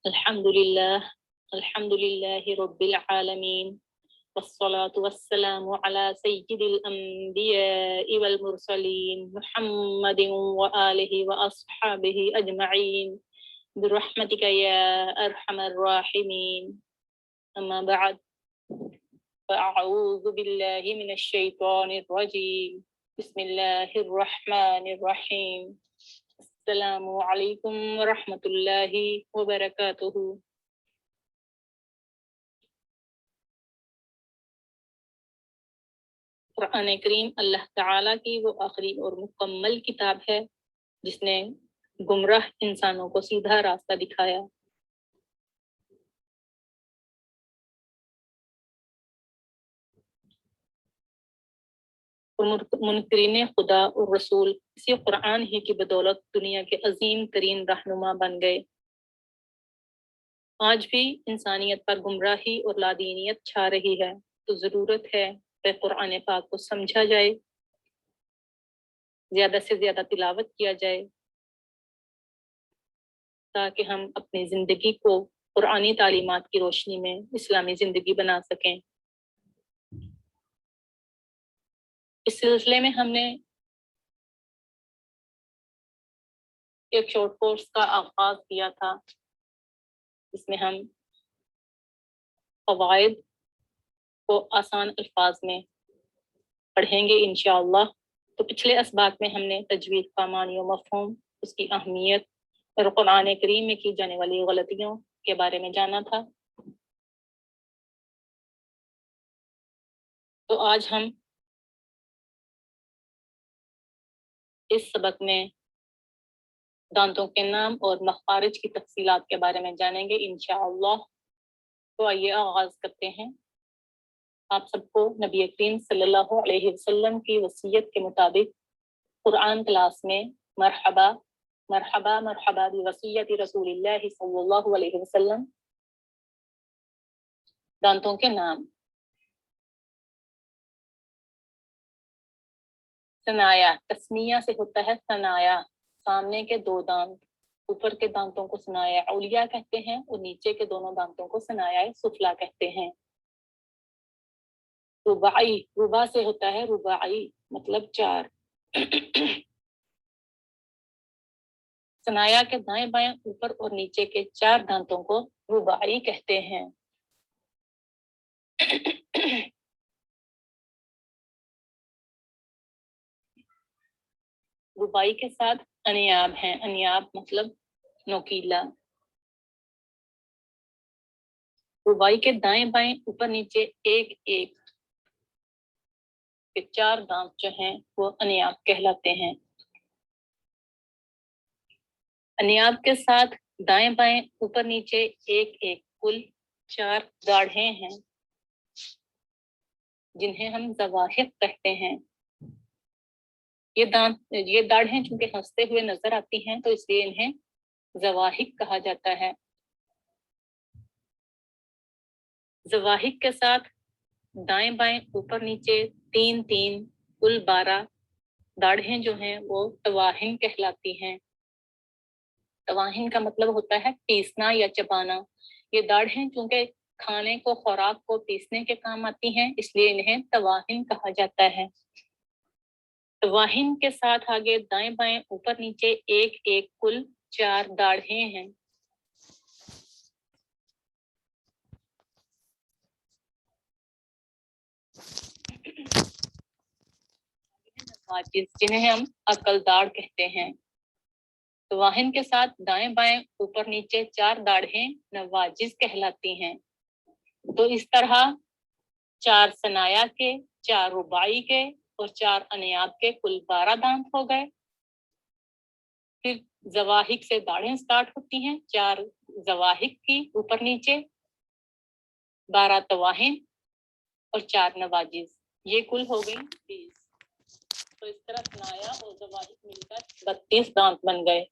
अल्हम्दुलिल्लाह रब्बिल आलमीन वस्सलातु वस्सलामु अला सय्यिदिल अंबिया'i वल मुरसलीन मुहम्मदिन व आलिहि व अस्हाबिहि अजमईन बिरहमतिका या अरहमर राहिमीन अम्मा बअद फ़अऊज़ु बिल्लाहि मिनश शैतानिर रजीम बिस्मिल्लाहिर रहमानिर रहीम अस्सलामु अलैकुम व रहमतुल्लाहि व बरकातुहू। कुरान करीम अल्लाह ताला की वो आखिरी और मुकम्मल किताब है जिसने गुमराह इंसानों को सीधा रास्ता दिखाया। मुनकरीन खुदा और रसूल इसी कुरान ही की बदौलत दुनिया के अजीम तरीन रहनुमा बन गए। आज भी इंसानियत पर गुमराही और लादीनियत छा रही है, तो ज़रूरत है कि कुरान पाक को समझा जाए, ज़्यादा से ज़्यादा तिलावत किया जाए, ताकि हम अपनी ज़िंदगी को कुरानी तालीमात की रोशनी में इस्लामी ज़िंदगी बना सकें। इस सिलसिले में हमने एक शॉर्ट कोर्स का आगाज किया था, जिसमें हम क़वाइद को आसान अल्फाज में पढ़ेंगे इंशाअल्लाह। तो पिछले असबाक में हमने तजवीद का मानी व मफ़हूम, उसकी अहमियत और कुरान करीम में की जाने वाली गलतियों के बारे में जाना था। तो आज हम इस सबक में दांतों के नाम और मखारिज की तफसीलात के बारे में जानेंगे इंशाअल्लाह। तो आइए आगाज करते हैं। आप सबको नबी करीम सल्लल्लाहु अलैहि वसल्लम की वसीयत के मुताबिक कुरान क्लास में मरहबा मरहबा मरहबा बि वसीयत रसूलिल्लाह सल्लल्लाहु अलैहि वसल्लम। दांतों के नाम। सनाया तस्निया से होता है सनाया, सामने के दो दांत, ऊपर के दांतों को सनाया उलिया कहते हैं और नीचे के दोनों दांतों को सनाया सुफला कहते हैं। रुबाई, रुबा से होता है रुबाई, मतलब चार। सनाया के दाएं बाएं ऊपर और नीचे के चार दांतों को रुबाई कहते हैं। रुबाई के साथ अनियाब हैं। अनियाब मतलब नोकीला। रुबाई के दाएं बाएं ऊपर नीचे एक एक के चार दांत जो हैं वो अनियाब कहलाते हैं। अनियाब के साथ दाएं बाएं ऊपर नीचे एक एक कुल चार दाढ़ें हैं, जिन्हें हम ज़वाहिर कहते हैं। ये दाढ़ें चूंकि हंसते हुए नजर आती हैं, तो इसलिए इन्हें ज़वाहिर कहा जाता है। ज़वाहिर के साथ दाएं बाएं ऊपर नीचे तीन तीन कुल 12 दाढ़ें जो हैं वो तवाहिन कहलाती हैं। तवाहिन का मतलब होता है पीसना या चबाना। ये दाढ़ें चूंकि खाने को, खुराक को पीसने के काम आती हैं, इसलिए इन्हें तवाहिन कहा जाता है। तवाहिन के साथ आगे दाएं बाएं ऊपर नीचे एक एक कुल चार दाढ़ें हैं। जिन्हें हम अकलदाढ़ कहते हैं। तवाहिन के साथ दाएं बाएं ऊपर नीचे चार दाढ़ें नवाजिज कहलाती हैं। तो इस तरह चार सनाया के, चार रुबाई के और चार अनियाब के कुल 12 दांत हो गए। फिर ज़वाहिर से दाढ़ें स्टार्ट होती हैं, चार ज़वाहिर की ऊपर नीचे, 12 तवाहिन और चार नवाजिज, ये कुल हो गई 30। तो इस तरह सनाया और ज़वाहिर मिलकर 32 दांत बन गए।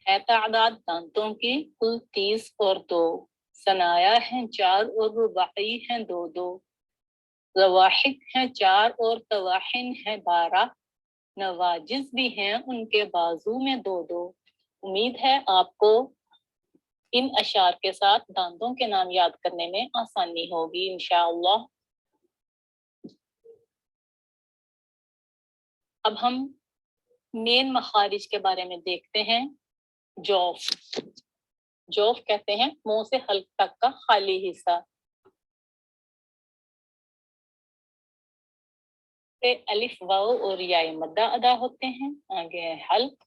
है तादाद दांतों की कुल 30 और 2। सनाया हैं 4 और रुबाई हैं 2 2। ज़वाहिर हैं 4 और तवाहिन हैं 12। नवाजिज भी हैं, उनके बाजू में दो दो। उम्मीद है आपको इन अशार के साथ दांतों के नाम याद करने में आसानी होगी इंशाअल्लाह। अब हम मेन मखारिज के बारे में देखते हैं। जौफ, जौफ कहते हैं मुंह से हल्क तक का खाली हिस्सा। से अलिफ वाव और याए मद्दा अदा होते हैं। आगे है हल्क।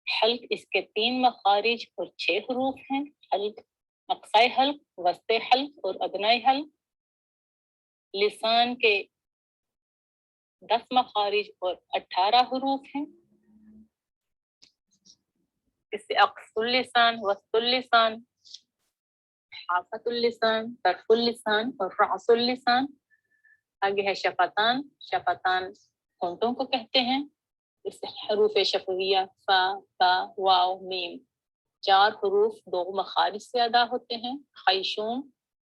हल्क इसके 3 मखारिज और 6 हरूफ हैं। हल्क, अक्साए हल्क, वस्ते हल्क और अदनाए हल्क। लिसान के 10 मखारिज और 18 हरूफ हैं। इससे अक्सुल लिसान, वस्तुल लिसान, हाफतुल लिसान, तरफुल लिसान और रासुल लिसान। आगे है शफतान। शफतान होंठों को कहते हैं। इससे हरूफ शफविया फा, ता, वाव, मीम 4 हरूफ 2 मखारिज से अदा होते हैं। खैशूम,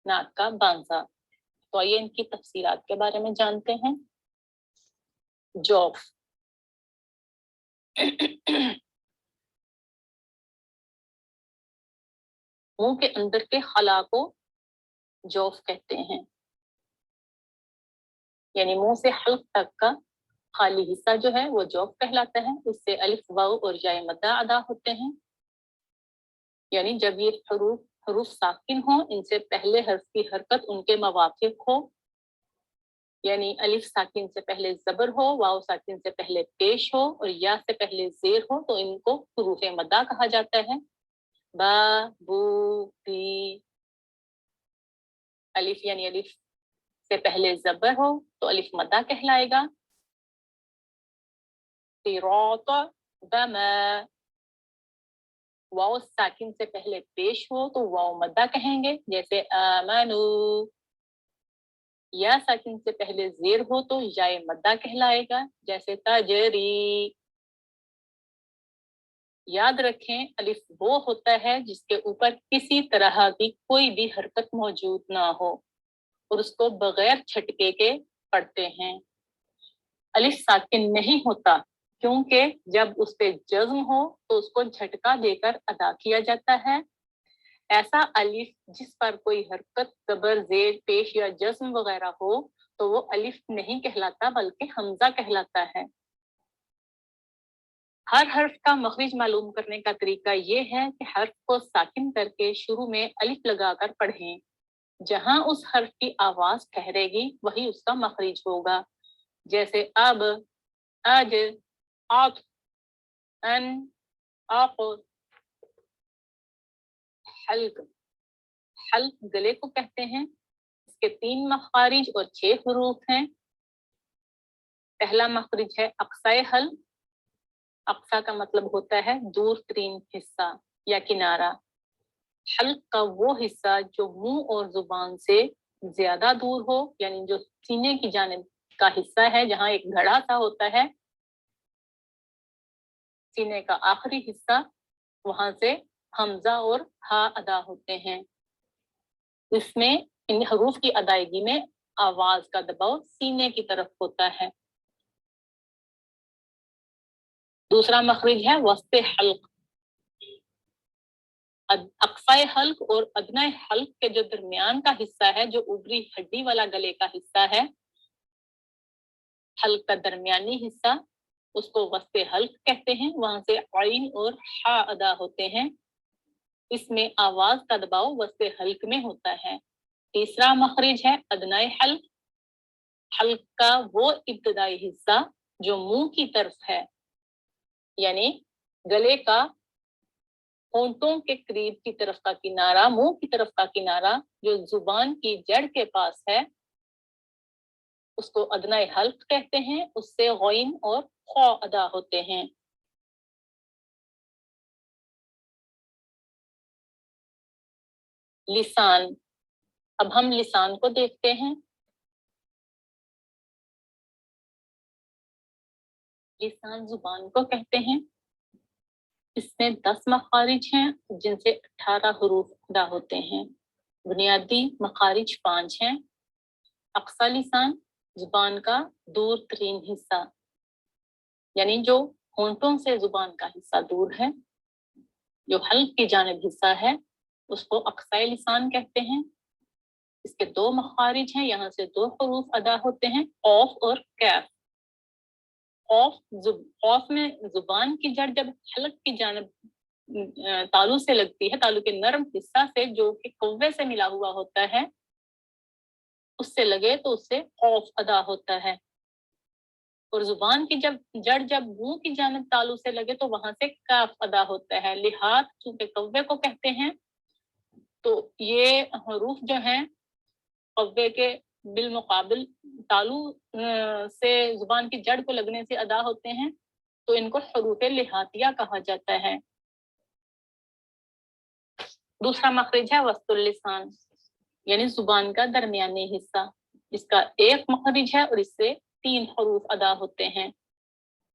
नाक का बांसा। तो आइए इनकी तफसीलात के बारे में जानते हैं। जौफ, मुंह के अंदर के खला को जौफ कहते हैं, यानी मुंह से हल्क तक का खाली हिस्सा जो है वो जौफ कहलाता है। इससे अलिफ वाव और याए मद्दा अदा होते हैं, यानी जब ये हरूफ साकिन हो, इनसे पहले हर्फ की हरकत उनके मवाफिक हो, यानी अलिफ साकिन से पहले जबर हो, वाव साकिन से पहले पेश हो और या से पहले जेर हो, तो इनको हुरूफ मद्दा कहा जाता है। बा, बू, ती। अलिफ यानी अलिफ से पहले जबर हो तो अलिफ मद्दा कहलाएगा। सिरात, दमा। वाव साकिन से पहले पेश हो तो वाव मद्दा कहेंगे, जैसे आमनु। या साकिन से पहले जेर हो तो याए मद्दा कहलाएगा, जैसे तजरी। याद रखें, अलिफ वो होता है जिसके ऊपर किसी तरह की कोई भी हरकत मौजूद ना हो और उसको बगैर झटके के पढ़ते हैं। अलिफ साकिन नहीं होता क्योंकि जब उस पे जज्म हो तो उसको झटका देकर अदा किया जाता है। ऐसा अलिफ जिस पर कोई हरकत, जबर, जेर, पेश या जज्म वगैरह हो तो वो अलिफ नहीं कहलाता बल्कि हमजा कहलाता है। हर हर्फ का मखरिज मालूम करने का तरीका ये है कि हर्फ को साकिन करके शुरू में अलिफ लगाकर पढ़ें। जहां उस हर्फ की आवाज ठहरेगी वही उसका मखरिज होगा, जैसे अब, अज, आत, अन, आक। हल्क, हल्क गले को कहते हैं। इसके 3 मखारिज और 6 हरूफ हैं। पहला मखरिज है अक्साए हल्क। अक्सा का मतलब होता है दूर तरीन हिस्सा या किनारा। हल्क का वो हिस्सा जो मुंह और जुबान से ज्यादा दूर हो, यानी जो सीने की जानिब का हिस्सा है, जहां एक घड़ा सा होता है, सीने का आखिरी हिस्सा, वहां से हमजा और हा अदा होते हैं। इसमें इन हरूफ की अदायगी में आवाज का दबाव सीने की तरफ होता है। दूसरा मखरिज है वस्ते हल्क। अक्साए हल्क और अदनाए हल्क के जो दरमियान का हिस्सा है, जो ऊपरी हड्डी वाला गले का हिस्सा है, हल्क का दरमियानी हिस्सा, उसको वस्ते हल्क कहते हैं। वहां से आइन और हा अदा होते हैं। इसमें आवाज का दबाव वस्ते हल्क में होता है। तीसरा मखरिज है अदनाए हल्क। हल्क का वो इब्तदाई हिस्सा जो मुंह की तरफ है, यानी गले का होंठों के करीब की तरफ का किनारा, मुंह की तरफ का किनारा जो जुबान की जड़ के पास है, उसको अदनाए हल्क कहते हैं। उससे गौइन और खौ अदा होते हैं। लिसान, अब हम लिसान को देखते हैं। लिसान जुबान को कहते हैं। इसमें 10 मखारिज हैं जिनसे 18 हरूफ अदा होते हैं। बुनियादी मखारिज 5 हैं। अक्सा लिसान, जुबान का दूर तरीन हिस्सा, یعنی جو ہونٹوں سے زبان کا حصہ دور ہے، جو حلق کی جانب حصہ ہے، اس کو اقصی لسان کہتے ہیں۔ اس کے 2 مخارج ہیں، یہاں سے 2 حروف ادا ہوتے ہیں، قوف اور کیف۔ قوف میں زبان کی جڑ جب حلق کی جانب تالو سے لگتی ہے، تالو کے نرم حصہ سے جو کہ کوے سے ملا ہوا ہوتا ہے، اس سے لگے تو اس سے قوف ادا ہوتا ہے۔ اور زبان کی جڑ جب منہ کی جانب تالو سے لگے تو وہاں سے کاف ادا ہوتا ہے۔ لحاظ چونکہ کوے کو کہتے ہیں، تو یہ حروف جو ہیں قوے کے بالمقابل تالو سے زبان کی جڑ کو لگنے سے ادا ہوتے ہیں، تو ان کو حروف لحاظیہ کہا جاتا ہے۔ دوسرا مخرج ہے وسط اللسان، یعنی زبان کا درمیانی حصہ۔ اس کا 1 مخرج ہے اور اس سے 3 حروف ادا ہوتے ہیں۔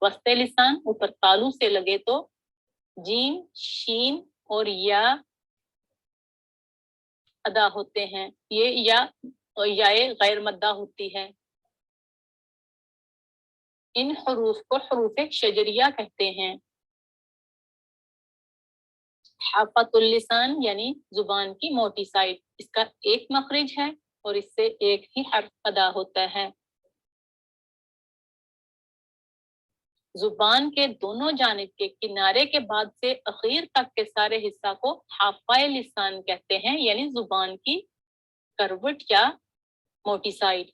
وسط لسان اوپر تالو سے لگے تو جیم، شین اور یا ادا ہوتے ہیں۔ یہ یا غیر مدہ ہوتی ہے۔ ان حروف کو حروف شجریہ کہتے ہیں۔ حافۃ اللسان یعنی زبان کی موٹی سائڈ، اس کا 1 مخرج ہے اور اس سے 1 ہی حرف ادا ہوتا ہے۔ زبان کے دونوں جانب کے کنارے کے بعد سے اخیر تک کے سارے حصہ کو حافہ لسان کہتے ہیں، یعنی زبان کی کروٹ یا موٹی سائڈ۔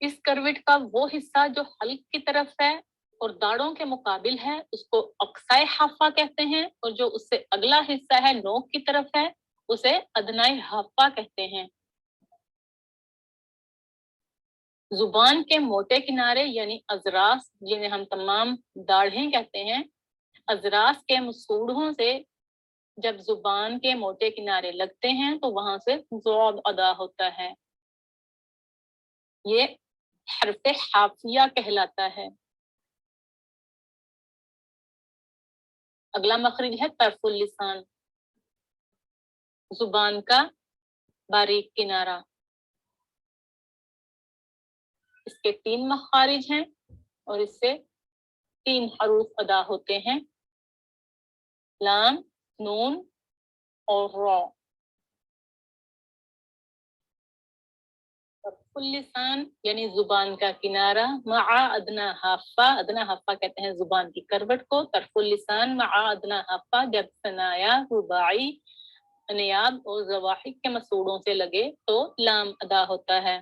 اس کروٹ کا وہ حصہ جو حلق کی طرف ہے اور داڑوں کے مقابل ہے، اس کو اقصی حافہ کہتے ہیں، اور جو اس سے اگلا حصہ ہے نوک کی طرف ہے، اسے ادنی حافہ کہتے ہیں۔ زبان کے موٹے کنارے یعنی اضراس، جنہیں ہم تمام داڑھیں کہتے ہیں، اضراس کے مسوڑھوں سے جب زبان کے موٹے کنارے لگتے ہیں تو وہاں سے ضاد ادا ہوتا ہے۔ یہ حرف حافیہ کہلاتا ہے۔ اگلا مخرج ہے طرف اللسان، زبان کا باریک کنارہ۔ اس کے 3 مخارج ہیں اور اس سے 3 حروف ادا ہوتے ہیں، لام، نون اور را۔ طرف اللسان یعنی زبان کا کنارہ، مع ادنا حافہ، ادنا حافہ کہتے ہیں زبان کی کروٹ کو۔ طرف اللسان مع ادنا حافہ جب ثنایا، رباعی، انیاب اور زواحق کے مسوڑوں سے لگے تو لام ادا ہوتا ہے۔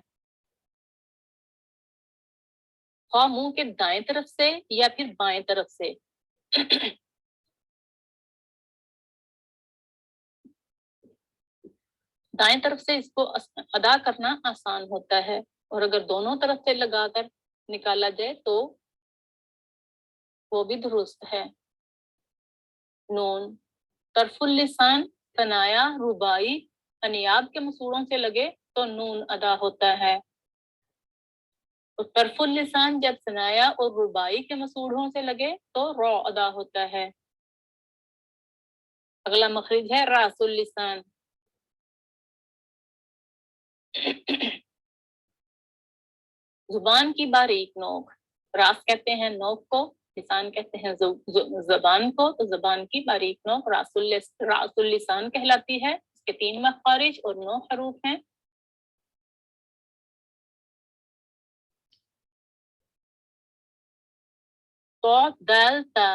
خواہ منہ کے دائیں طرف سے یا پھر بائیں طرف سے۔ دائیں طرف سے اس کو ادا کرنا آسان ہوتا ہے، اور اگر دونوں طرف سے لگا کر نکالا جائے تو وہ بھی درست ہے۔ نون، طرف اللسان ثنایا، رباعی، انیاب کے مسوڑوں سے لگے تو نون ادا ہوتا ہے، اور طرف اللسان جب ثنایا اور رباعی کے مسوڑوں سے لگے تو را ادا ہوتا ہے۔ اگلا مخرج ہے راس اللسان، زبان کی باریک نوک۔ راس کہتے ہیں نوک کو، لسان کہتے ہیں زبان کو، تو زبان کی باریک نوک راس اللسان کہلاتی ہے۔ اس کے 3 مخارج اور 9 حروف ہیں۔ تو دال تا،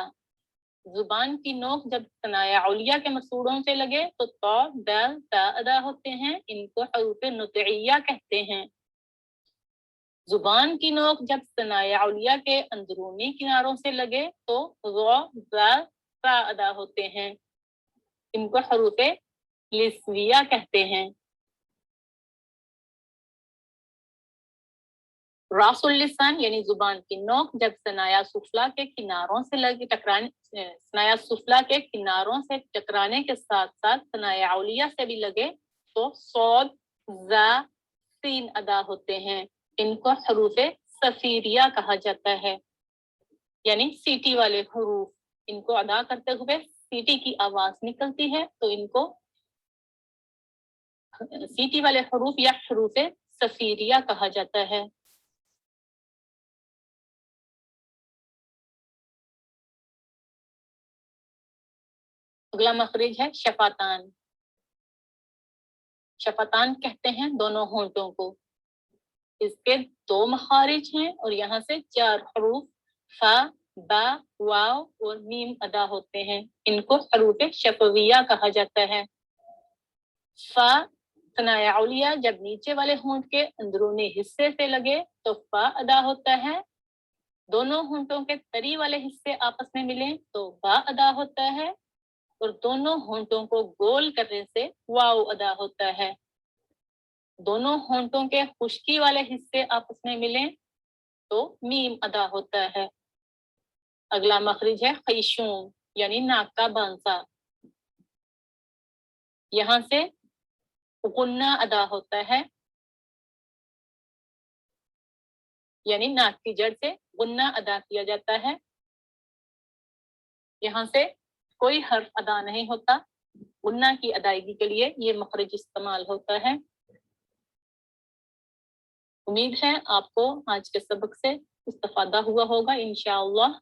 زبان کی نوک جب ثنایا علیہ کے مسوڑوں سے لگے تو تو، دال، تا ادا ہوتے ہیں، ان کو حروف نطعیہ کہتے ہیں۔ زبان کی نوک جب ثنایا علیہ کے اندرونی کناروں سے لگے تو ضا، ذا، تا ادا ہوتے ہیں، ان کو حروف لسویہ کہتے ہیں۔ راس اللسان یعنی زبان کی نوک جب ثنایا سفلا کے کناروں سے لگے ثنایا سفلا کے کناروں سے ٹکرانے کے ساتھ ساتھ ثنایا علیہ سے بھی لگے تو صاد، ذا، سین ادا ہوتے ہیں، ان کو حروف صفیریہ کہا جاتا ہے، یعنی سیٹی والے حروف۔ ان کو ادا کرتے ہوئے سیٹی کی آواز نکلتی ہے تو ان کو سیٹی والے حروف یا حروف सफीरिया कहा जाता है। अगला मखरिज है शफातान। शफातान कहते हैं दोनों होंठों को। इसके दो मखारिज हैं और यहाँ से 4 हरूफ फा, बा, वाव और मीम अदा होते हैं। इनको हरूफ शफविया कहा जाता है। फा सनाया उलिया जब नीचे वाले होंठ के अंदरूनी हिस्से से लगे तो फा अदा होता है। दोनों होंठों के तरी वाले हिस्से आपस में मिले तो बा अदा होता है और दोनों होंठों को गोल करने से वाव अदा होता है। दोनों होंठों के खुश्की वाले हिस्से आपस में मिले तो मीम अदा होता है। अगला मखरिज है खैशूम यानी नाक का बांसा। यहाँ से गुन्ना अदा होता है, यानी नाक की जड़ से गुन्ना अदा किया जाता है। यहाँ से कोई हर्फ अदा नहीं होता। गुन्ना की अदायगी के लिए ये मखरिज इस्तेमाल होता है। उम्मीद है आपको आज के सबक से इस्तेफादा हुआ होगा इंशाअल्लाह।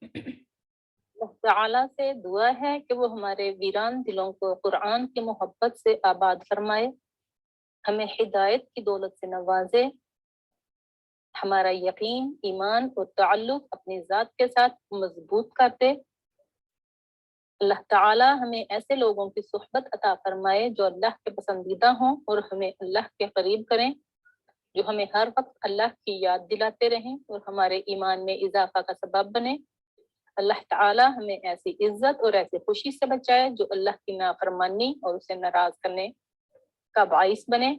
अल्लाह ताला से दुआ है कि वो हमारे वीरान दिलों को कुरान की मोहब्बत से आबाद फरमाए, हमें हिदायत की दौलत से नवाजे, हमारा यकीन, ईमान और ताल्लुक अपनी ज़ात के साथ मजबूत कर दे। अल्लाह ताला हमें ऐसे लोगों की सुहबत अता फरमाए जो अल्लाह के पसंदीदा हों और हमें अल्लाह के करीब करें, जो हमें हर वक्त अल्लाह की याद दिलाते रहें और हमारे ईमान में इजाफा का सबब बने। अल्लाह ताला हमें ऐसी इज्जत और ऐसी खुशी से बचाए जो अल्लाह की नाफरमानी और उसे नाराज करने का बाइस बने।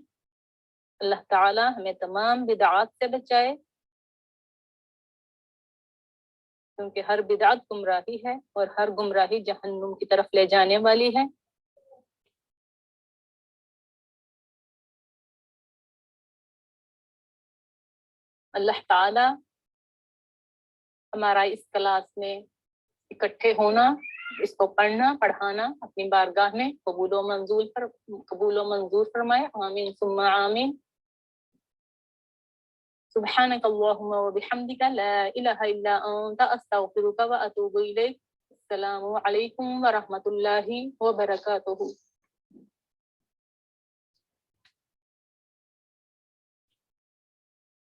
अल्लाह ताला हमें तमाम बिदअत से बचाए, क्योंकि हर बिदअत गुमराही है और हर गुमराही जहन्नुम की तरफ ले जाने वाली है। अल्लाह ताला हमारा इस क्लास में इकट्ठे होना, इसको पढ़ना पढ़ाना अपनी बारगाह में कबूल व मंजूर फरमाए। आमीन सुम्मा आमीन। सुब्हानक अल्लाहुम्मा व बिहम्दिका ला इलाहा इल्ला अंता अस्तगफिरुका व अतूबु इलैक। अस्सलामु अलैकुम व रहमतुल्लाहि व बरकातुहू।